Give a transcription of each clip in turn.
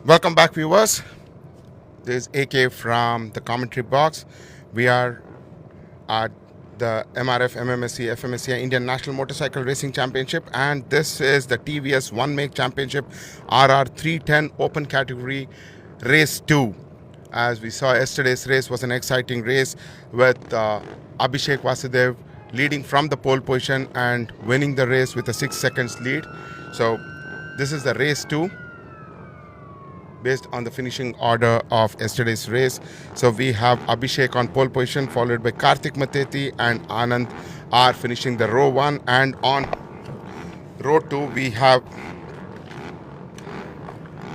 Welcome back, viewers. This is AK from the commentary box. We are at the MRF MMSC FMSCI Indian National Motorcycle Racing Championship, and this is the TVS One Make Championship RR 310 Open Category Race 2. As we saw, yesterday's race was an exciting race with Abhishek Vasudev leading from the pole position and winning the race with a 6 seconds lead. So this is the race 2 based on the finishing order of yesterday's race. So we have Abhishek on pole position, followed by Karthik Mateti and Anand R finishing the row 1. And on row 2, we have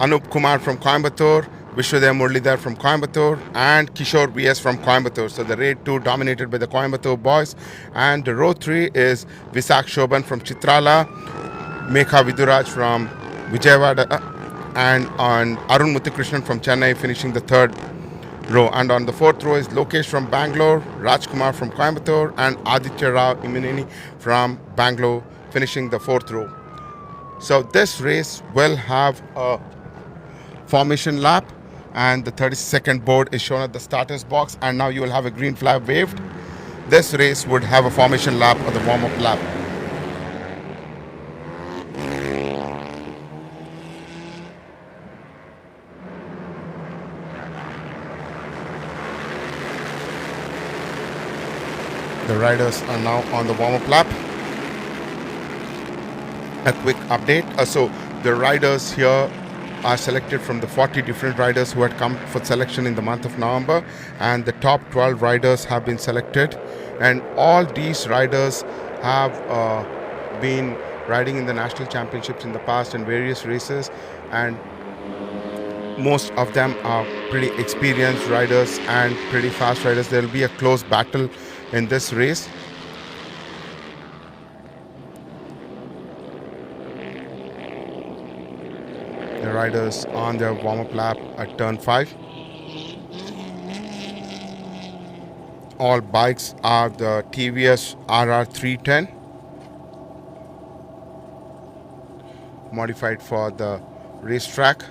Anup Kumar from Coimbatore, Vishwadev Muralidhar from Coimbatore, and Kishore BS from Coimbatore. So the race 2 dominated by the Coimbatore boys. And the row 3 is Visak Shoban from Chitrala, Mekha Viduraj from Vijayawada, and on Arun Muthukrishnan from Chennai finishing the third row. And on the fourth row is Lokesh from Bangalore, Rajkumar from Coimbatore, and Aditya Rao Imineni from Bangalore finishing the fourth row. So this race will have a formation lap, and the 30-second board is shown at the starters box, and now you will have a green flag waved. This race would have a formation lap or the warm-up lap. The riders are now on the warm-up lap. A quick update. So the riders here are selected from the 40 different riders who had come for selection in the month of November, and the top 12 riders have been selected, and all these riders have been riding in the national championships in the past and various races, and most of them are pretty experienced riders and pretty fast riders. There will be a close battle in this race. The riders on their warm-up lap at turn 5. All bikes are the TVS RR 310, modified for the racetrack.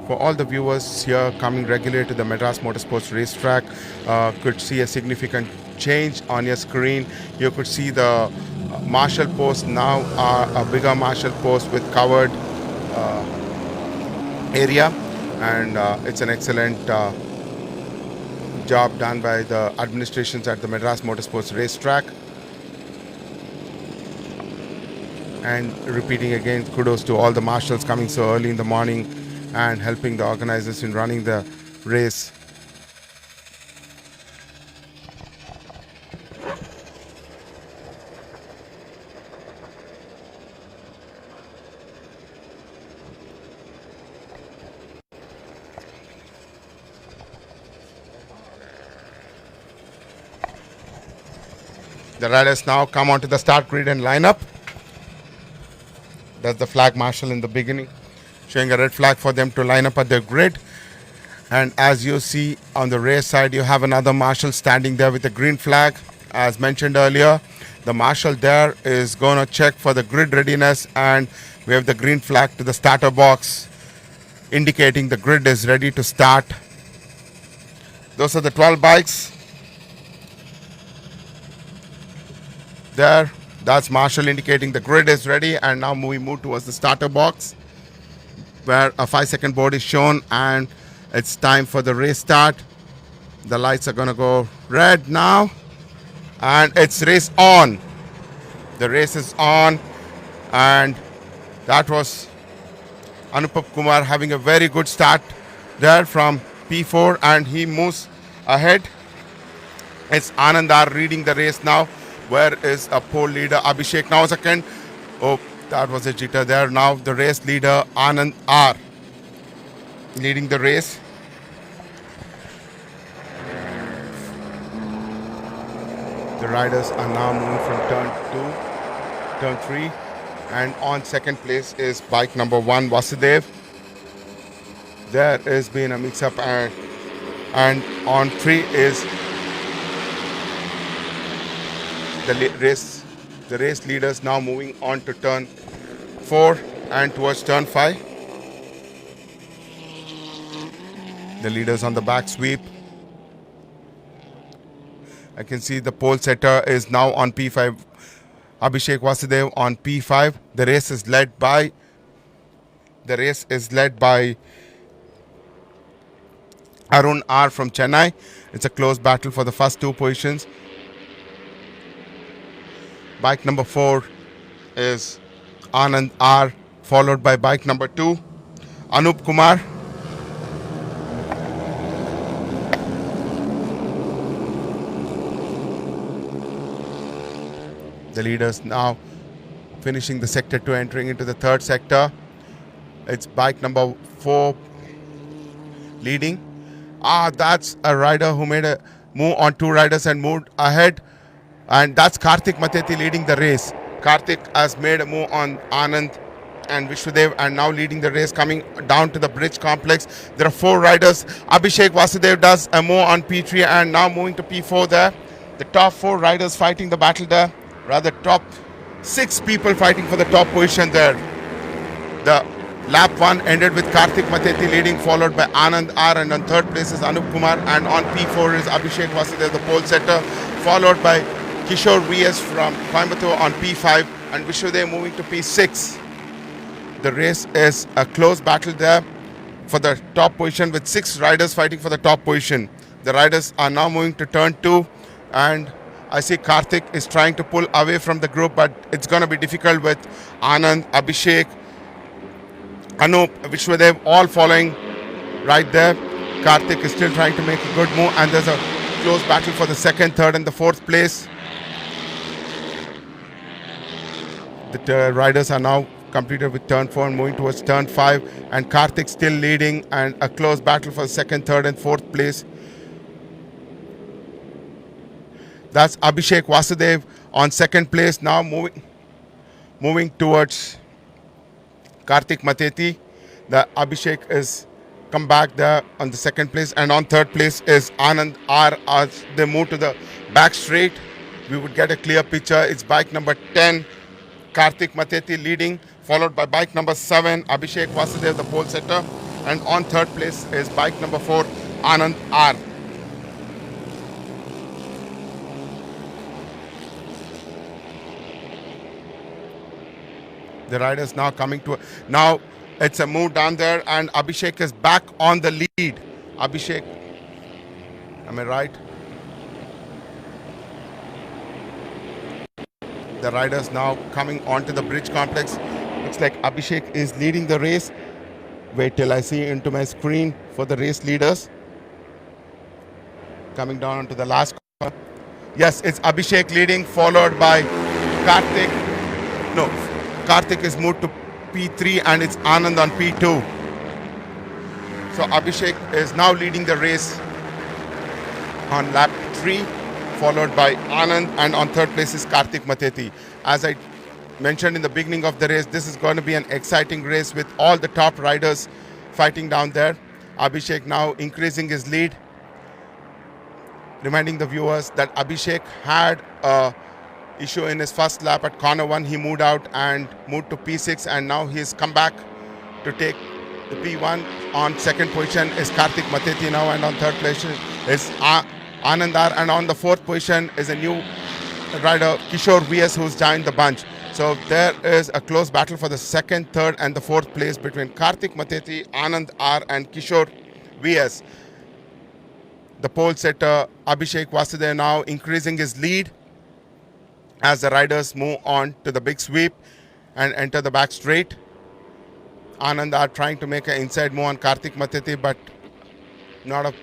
For all the viewers here coming regularly to the Madras Motorsports racetrack, could see a significant change on your screen. You could see the marshal post now are a bigger marshal post with covered area, and it's an excellent job done by the administrations at the Madras Motorsports racetrack. And repeating again, kudos to all the marshals coming so early in the morning and helping the organizers in running the race. The riders now come onto the start grid and line up. That's the flag marshal in the beginning, showing a red flag for them to line up at their grid. And as you see on the race side, you have another marshal standing there with a green flag. As mentioned earlier, the marshal there is going to check for the grid readiness, and we have the green flag to the starter box indicating the grid is ready to start. Those are the 12 bikes there. That's marshal indicating the grid is ready, and now we move towards the starter box where a 5-second board is shown, and it's time for the race start. The lights are going to go red now, and it's race on. The race is on, and that was Anupam Kumar having a very good start there from P4, and he moves ahead. It's Anandar leading the race now. Where is a pole leader Abhishek now second? Oh, that was a jitter there. Now the race leader Anand R leading the race. The riders are now moving from turn 2, turn 3, and on second place is bike number 1 Vasudev. There has been a mix-up, and on 3 is the The race leaders now moving on to turn 4 and towards turn 5. The leaders on the back sweep. I can see the pole setter is now on P5. Abhishek Vasudev on P5. The race is led by Arun R from Chennai. It's a close battle for the first 2 positions. Bike number 4 is Anand R, followed by bike number 2, Anup Kumar. The leaders now finishing the sector 2, entering into the third sector. It's bike number 4 leading. That's a rider who made a move on 2 riders and moved ahead. And that's Karthik Mateti leading the race. Karthik has made a move on Anand and Vishwadev and now leading the race, coming down to the bridge complex. There are 4 riders. Abhishek Vasudev does a move on P3 and now moving to P4 there. The top 4 riders fighting the battle there. Rather, top 6 people fighting for the top position there. The lap 1 ended with Karthik Mateti leading, followed by Anand R, and on third place is Anup Kumar, and on P4 is Abhishek Vasudev, the pole setter, followed by Kishore VS from Coimbatore on P5, and Vishwadev moving to P6. The race is a close battle there for the top position with 6 riders fighting for the top position. The riders are now moving to turn 2, and I see Karthik is trying to pull away from the group, but it's going to be difficult with Anand, Abhishek, Anup, Vishwadev all following right there. Karthik is still trying to make a good move, and there's a close battle for the second, third and the fourth place. The riders are now completed with turn 4 and moving towards turn 5, and Karthik still leading, and a close battle for the second, third and fourth place. That's Abhishek Vasudev on second place, now moving towards Karthik Mateti. The Abhishek is come back there on the second place, and on third place is Anand R. As they move to the back straight, we would get a clear picture. It's bike number 10, Karthik Mateti leading, followed by bike number 7, Abhishek Vasudev, the pole setter, and on third place is bike number 4, Anand R. The riders now coming to now it's a move down there, and Abhishek is back on the lead. Abhishek, am I right? The riders now coming onto the bridge complex. Looks like Abhishek is leading the race. Wait till I see into my screen for the race leaders. Coming down onto the last corner. Yes, it's Abhishek leading, followed by Karthik. No, Karthik is moved to P3 and it's Anand on P2. So Abhishek is now leading the race on lap 3, followed by Anand, and on third place is Karthik Mateti. As I mentioned in the beginning of the race, this is going to be an exciting race with all the top riders fighting down there. Abhishek now increasing his lead. Reminding the viewers that Abhishek had a issue in his first lap at corner 1. He moved out and moved to P6, and now he's come back to take the P1. On second position is Karthik Mateti now, and on third place is Anandar, and on the fourth position is a new rider, Kishore VS, who's joined the bunch. So there is a close battle for the second, third and the fourth place between Karthik Mateti, Anand R and Kishore VS. The pole setter Abhishek Vasudev now increasing his lead as the riders move on to the big sweep and enter the back straight. Anand are trying to make an inside move on Karthik Mateti, but not a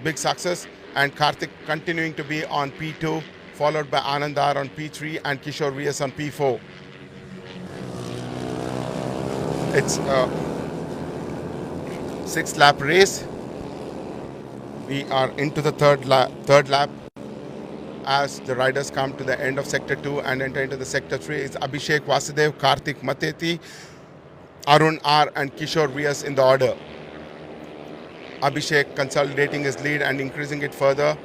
big success. And Karthik continuing to be on P2, followed by Anandar on P3 and Kishore VS on P4. It's a 6-lap race. We are into the third lap as the riders come to the end of Sector 2 and enter into the Sector 3. It's Abhishek Vasudev, Karthik Mateti, Arun R and Kishore VS in the order. Abhishek consolidating his lead and increasing it further.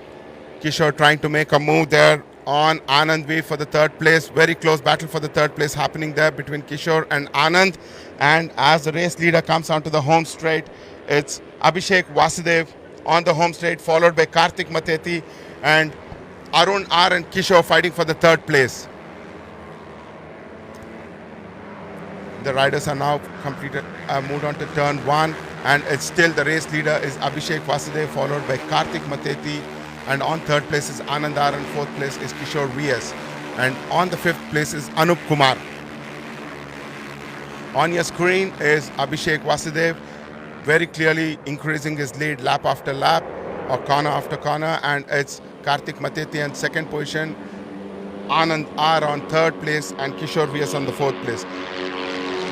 Kishore trying to make a move there on Anand way for the third place. Very close battle for the third place happening there between Kishore and Anand. And as the race leader comes onto the home straight, it's Abhishek Vasudev on the home straight, followed by Kartik Mateti and Arun R and Kishore fighting for the third place. The riders are now moved on to turn 1, and it's still the race leader is Abhishek Vasudev, followed by Kartik Mateti, and on third place is Anandar, and fourth place is Kishore VS, and on the fifth place is Anup Kumar. On your screen is Abhishek Vasudev, very clearly increasing his lead lap after lap or corner after corner, and it's Kartik Mateti in second position, Anand R on third place, and Kishore VS on the fourth place.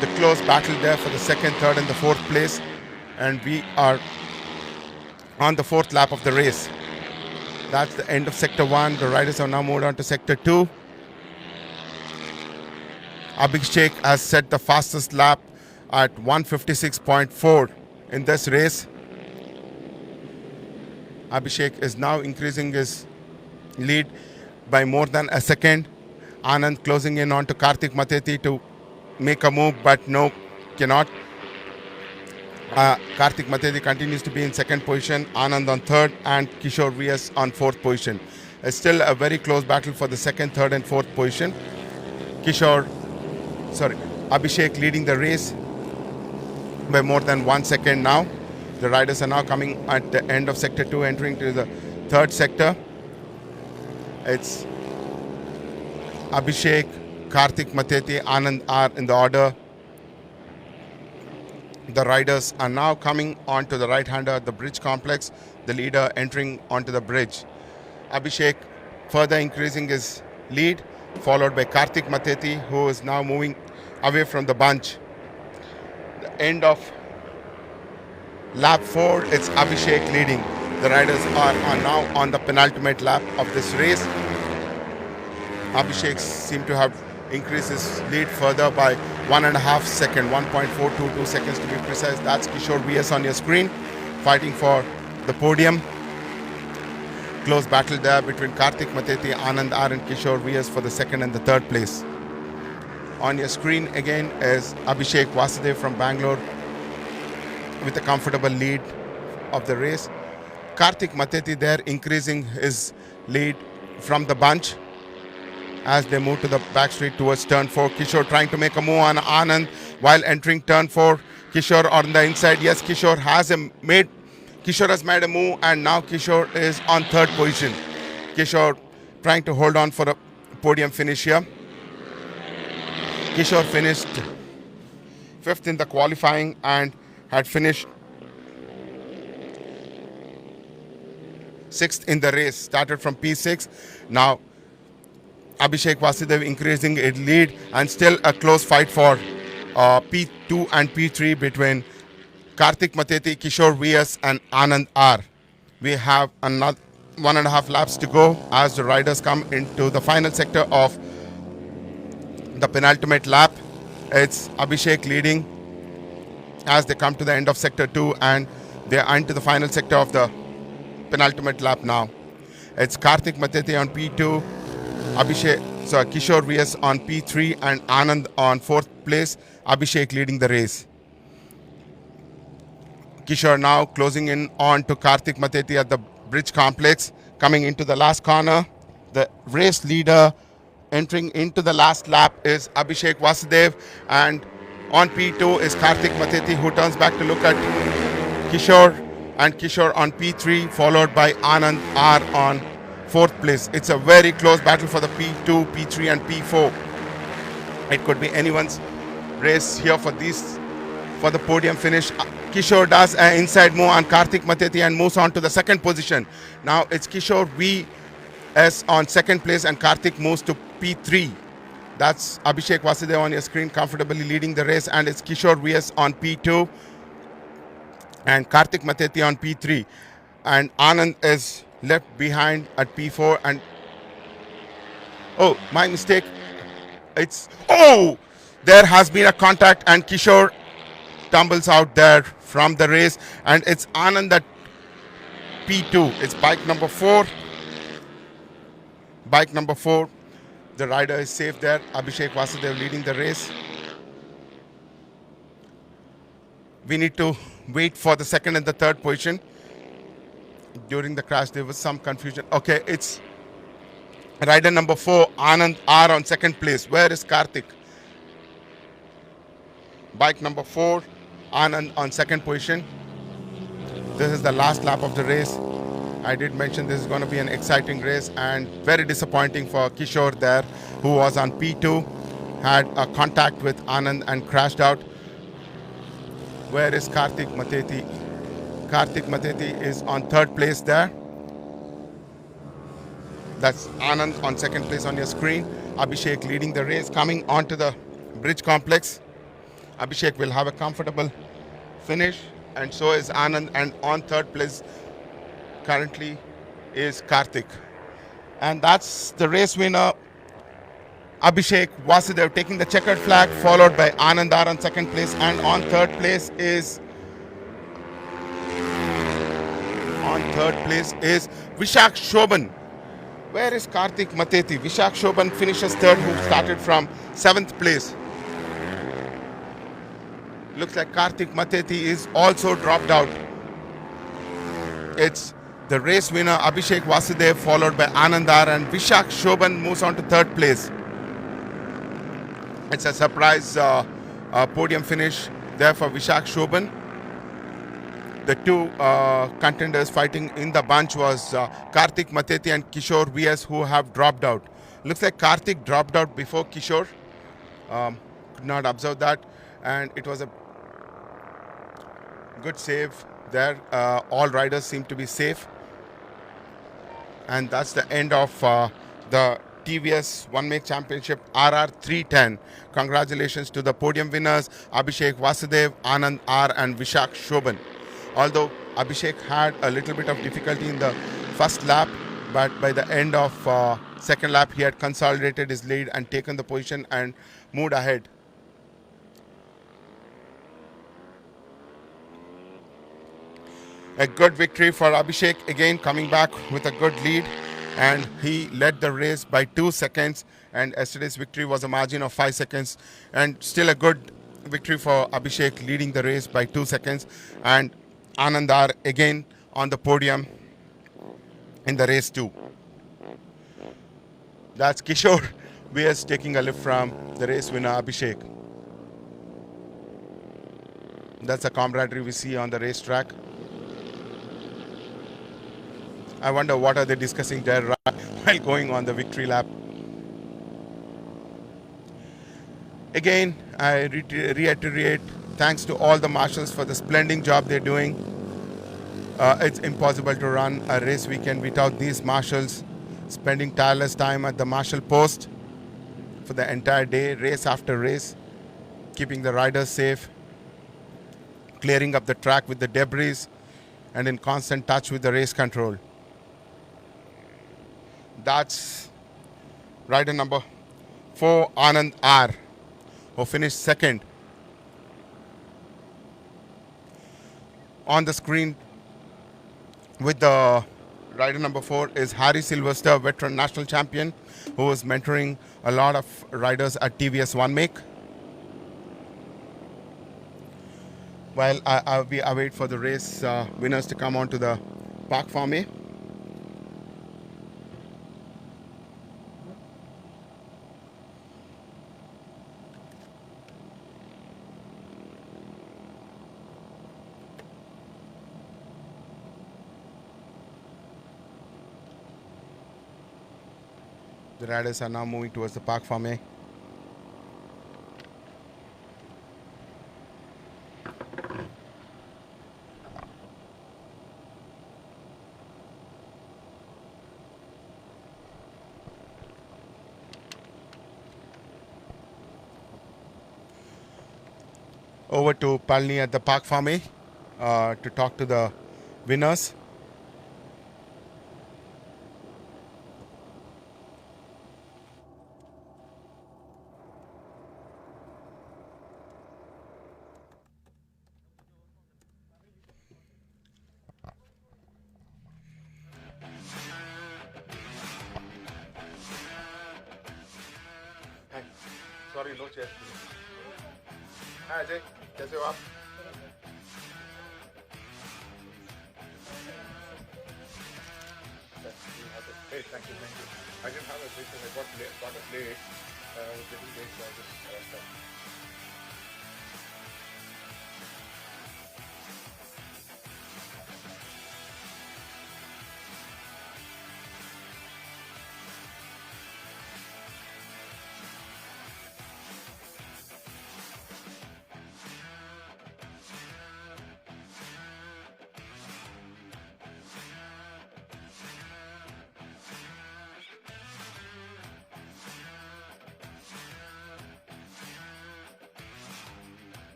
The close battle there for the second, third, and the fourth place, and we are on the fourth lap of the race. That's the end of sector 1. The riders have now moved on to sector 2. Abhishek has set the fastest lap at 156.4 in this race. Abhishek is now increasing his lead by more than a second. Anand closing in on to Kartik Mateti to make a move, but no, cannot. Kartik Mateti continues to be in second position, Anand on third, and Kishore VS on fourth position. It's still a very close battle for the second, third, and fourth position. Abhishek leading the race by more than 1 second now. The riders are now coming at the end of sector 2, entering to the third sector. It's Abhishek, Kartik Mateti, Anand R in the order. The riders are now coming onto the right-hander at the bridge complex, the leader entering onto the bridge. Abhishek further increasing his lead, followed by Kartik Mateti, who is now moving away from the bunch. The end of lap 4, it's Abhishek leading. The riders are now on the penultimate lap of this race. Abhishek seemed to have increased his lead further by 1.5 seconds, 1.422 seconds to be precise. That's Kishore VS on your screen, fighting for the podium. Close battle there between Kartik Mateti, Anand R and Kishore VS for the second and the third place. On your screen again is Abhishek Vasudev from Bangalore with a comfortable lead of the race. Kartik Mateti there increasing his lead from the bunch as they move to the back straight towards turn 4. Kishore trying to make a move on Anand while entering turn 4. Kishore on the inside. Yes, Kishore has made a move, and now Kishore is on third position. Kishore trying to hold on for a podium finish here. Kishore finished 5th in the qualifying and had finished 6th in the race. Started from P6. Now Abhishek Vasudev increasing its lead, and still a close fight for P2 and P3 between Kartik Mateti, Kishore VS and Anand R. We have another 1.5 laps to go as the riders come into the final sector of the penultimate lap. It's Abhishek leading as they come to the end of sector 2, and they are into the final sector of the penultimate lap now. It's Kartik Mateti on P2, Kishore VS on P3 and Anand on 4th place. Abhishek leading the race. Kishore now closing in on to Kartik Mateti at the bridge complex, coming into the last corner. The race leader entering into the last lap is Abhishek Vasudev, and on P2 is Kartik Mateti, who turns back to look at Kishore, and Kishore on P3, followed by Anand R on 4th place. It's a very close battle for the P2, P3 and P4. It could be anyone's race here for the podium finish. Kishore does an inside move on Kartik Mateti and moves on to the second position. Now it's Kishore VS on second place and Kartik moves to P3. That's Abhishek Vasudev on your screen, comfortably leading the race, and it's Kishore VS on P2 and Kartik Mateti on P3. And Anand is left behind at P4, and oh, my mistake. There has been a contact and Kishore tumbles out there from the race, and it's Anand at P2. It's bike number 4. Bike number 4, the rider is safe there. Abhishek Vasudev leading the race. We need to wait for the second and the third position. During the crash, there was some confusion. Okay, it's rider number 4, Anand R on second place. Where is Karthik? Bike number 4, Anand on second position. This is the last lap of the race. I did mention this is going to be an exciting race, and very disappointing for Kishore there, who was on P2, had a contact with Anand and crashed out. Where is Karthik Mateti? Karthik Mateti is on third place there. That's Anand on second place on your screen. Abhishek leading the race, coming onto the bridge complex. Abhishek will have a comfortable finish, and so is Anand. And on third place currently is Karthik. And that's the race winner, Abhishek Vasudev, taking the checkered flag, followed by Anandar on second place. And on third place is Vishak Shoban. Where is Karthik Mateti? Vishak Shoban finishes third, who started from 7th place. Looks like Karthik Mateti is also dropped out. It's the race winner Abhishek Vasudev, followed by Anandar, and Vishak Shoban moves on to third place. It's a surprise podium finish there for Vishak Shoban. The two contenders fighting in the bunch was Karthik Mateti and Kishore VS, who have dropped out. Looks like Karthik dropped out before Kishore. Could not observe that, and it was a good save there. All riders seem to be safe, and that's the end of the TVS One Make Championship RR 310. Congratulations to the podium winners Abhishek Vasudev, Anand R, and Vishak Shoban. Although Abhishek had a little bit of difficulty in the first lap, but by the end of second lap he had consolidated his lead and taken the position and moved ahead. A good victory for Abhishek, again coming back with a good lead, and he led the race by 2 seconds, and yesterday's victory was a margin of 5 seconds, and still a good victory for Abhishek, leading the race by 2 seconds. And Anandar again on the podium in the race 2. That's Kishore VS taking a lift from the race winner Abhishek. That's the camaraderie we see on the racetrack. I wonder what are they discussing there while going on the victory lap. Again, I reiterate, thanks to all the marshals for the splendid job they're doing. It's impossible to run a race weekend without these marshals spending tireless time at the marshal post for the entire day, race after race, keeping the riders safe, clearing up the track with the debris, and in constant touch with the race control. That's rider number 4, Anand R, who finished second. On the screen with the rider number 4 is Harry Sylvester, veteran national champion, who was mentoring a lot of riders at TVS One Make. While we await for the race winners to come onto the Park Farm A. The riders are now moving towards the Park Farm A. Over to Palni at the Park Farm A to talk to the winners. Sorry, no chairs. Hi Ajay, कैसे हो आप? Hey, thank you. I didn't have a drink because I got up late. I was getting late, so I just stopped.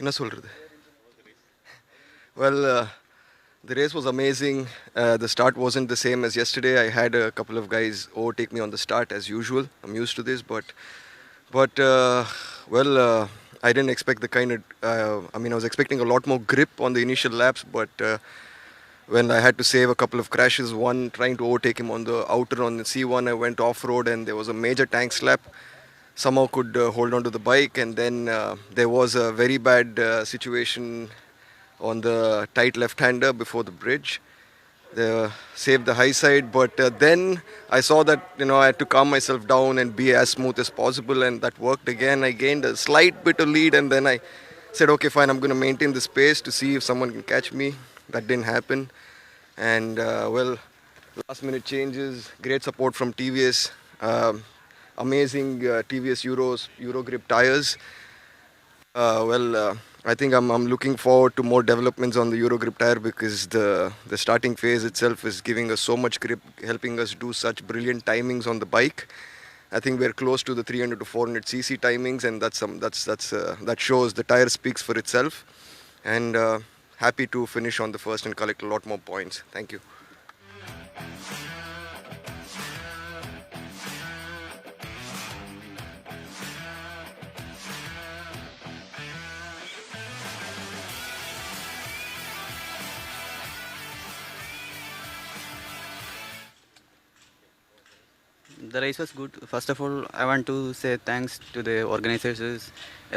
என்ன சொல்கிறது? Well, the race was amazing. The start wasn't the same as yesterday. I had a couple of guys overtake me on the start as usual. I'm used to this, but I didn't expect the kind of. I was expecting a lot more grip on the initial laps, but when I had to save a couple of crashes, one trying to overtake him on the outer on the C1, I went off road and there was a major tank slap. Somehow could hold on to the bike, and then there was a very bad situation on the tight left-hander before the bridge. They saved the high side, but then I saw that I had to calm myself down and be as smooth as possible, and that worked again. I gained a slight bit of lead, and then I said, okay, fine, I'm going to maintain the space to see if someone can catch me. That didn't happen, and last-minute changes, great support from TVS. Amazing TVS Euro grip tires. I think I'm looking forward to more developments on the Euro grip tire because the starting phase itself is giving us so much grip, helping us do such brilliant timings on the bike. I think we're close to the 300 to 400 cc timings, and that shows the tire speaks for itself. And happy to finish on the first and collect a lot more points. Thank you. The race was good. First of all, I want to say thanks to the organizers,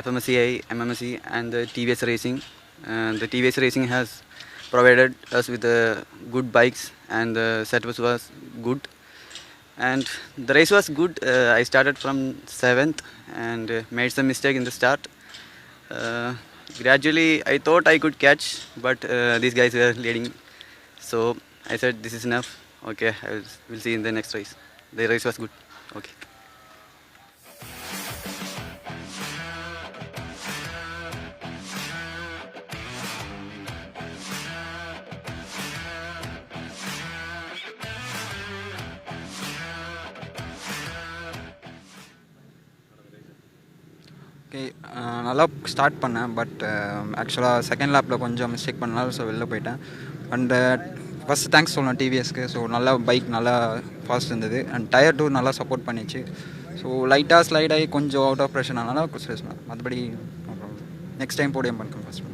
FMSCI, MMSC, and the TVS Racing. The TVS Racing has provided us with good bikes, and the setup was good. And the race was good. I started from 7th and made some mistake in the start. Gradually, I thought I could catch, but these guys were leading. So I said, this is enough. Okay, we'll see in the next race. The race was good. Okay. Okay நல்லா start பண்ணேன். But ஆக்சுவலாக second லேப்பில் கொஞ்சம் mistake பண்ணனால so வெளில போயிட்டேன். And first thanks சொல்லணும் டிவிஎஸ்க்கு. So நல்லா bike நல்லா ஃபாஸ்ட் இருந்தது, அண்ட் டயர் டூ நல்லா சப்போர்ட் பண்ணிச்சு. ஸோ லைட்டாக ஸ்லைட் ஆகி கொஞ்சம் அவுட் ஆஃப் ப்ரெஷர் ஆனாலும் மற்றபடி நெக்ஸ்ட் டைம் போடியம் பண்ணுறேன் ஃபஸ்ட்.